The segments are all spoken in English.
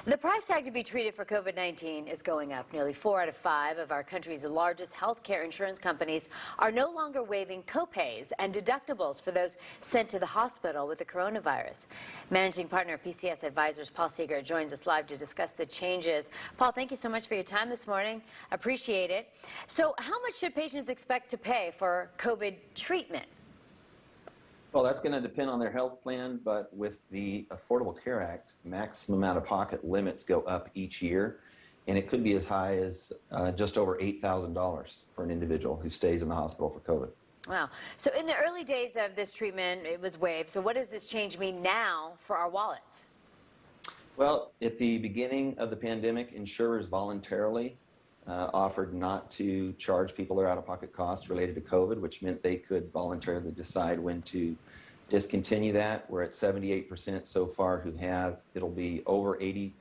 The price tag to be treated for COVID-19 is going up. Nearly 4 out of 5 of our country's largest healthcare insurance companies are no longer waiving copays and deductibles for those sent to the hospital with the coronavirus. Managing partner of PCS Advisers, Paul Seeger, joins us live to discuss the changes. Paul, thank you so much for your time this morning. Appreciate it. So how much should patients expect to pay for COVID treatment? Well, that's going to depend on their health plan, but with the Affordable Care Act, maximum out-of-pocket limits go up each year, and it could be as high as just over $8,000 for an individual who stays in the hospital for COVID. Wow. So in the early days of this treatment, it was waived. So what does this change mean now for our wallets? Well, at the beginning of the pandemic, insurers voluntarily offered not to charge people their out-of-pocket costs related to COVID, which meant they could voluntarily decide when to discontinue that. We're at 78% so far who have. It'll be over 80,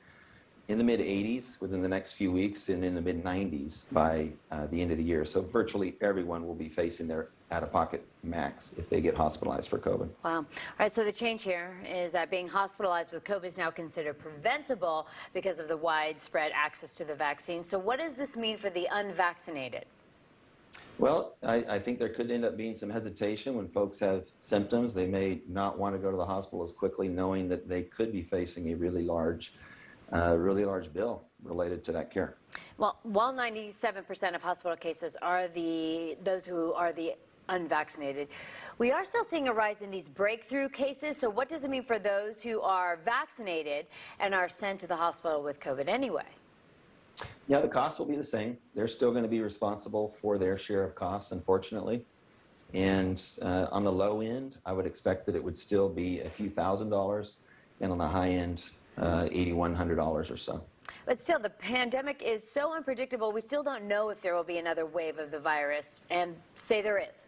in the mid-80s within the next few weeks, and in the mid-90s by the end of the year. So virtually everyone will be facing their out-of-pocket max if they get hospitalized for COVID. Wow. All right, so the change here is that being hospitalized with COVID is now considered preventable because of the widespread access to the vaccine. So what does this mean for the unvaccinated? Well, I think there could end up being some hesitation when folks have symptoms. They may not want to go to the hospital as quickly, knowing that they could be facing a really large bill related to that care. Well, while 97% of hospital cases are those who are the unvaccinated, we are still seeing a rise in these breakthrough cases. So what does it mean for those who are vaccinated and are sent to the hospital with COVID anyway? Yeah, the costs will be the same. They're still going to be responsible for their share of costs, unfortunately. And on the low end, I would expect that it would still be a few $1,000s, and on the high end, $8,100 or so. But still, the pandemic is so unpredictable, we still don't know if there will be another wave of the virus, and say there is.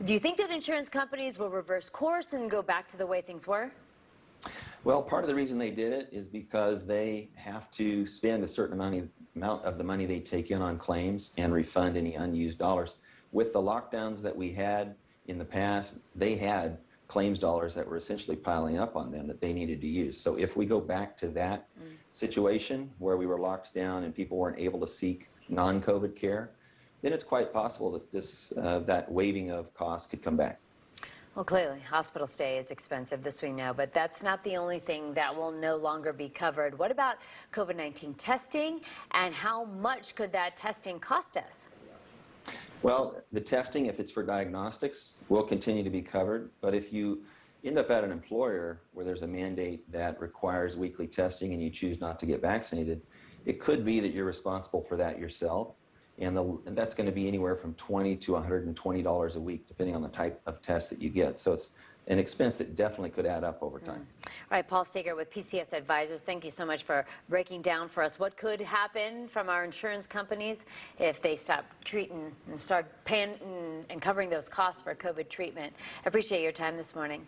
Do you think that insurance companies will reverse course and go back to the way things were? Well, part of the reason they did it is because they have to spend a certain amount of the money they take in on claims and refund any unused dollars. With the lockdowns that we had in the past, they had claims dollars that were essentially piling up on them that they needed to use. So if we go back to that situation where we were locked down and people weren't able to seek non-COVID care, then it's quite possible that that waiving of costs could come back. Well, clearly, hospital stay is expensive, this we know, but that's not the only thing that will no longer be covered. What about COVID-19 testing, and how much could that testing cost us? Well, the testing, if it's for diagnostics, will continue to be covered. But if you end up at an employer where there's a mandate that requires weekly testing and you choose not to get vaccinated, it could be that you're responsible for that yourself. And that's going to be anywhere from $20 to $120 a week, depending on the type of test that you get. So it's an expense that definitely could add up over time. All right, Paul Seeger with PCS Advisers, thank you so much for breaking down for us what could happen from our insurance companies if they stop treating and start paying and covering those costs for COVID treatment. I appreciate your time this morning.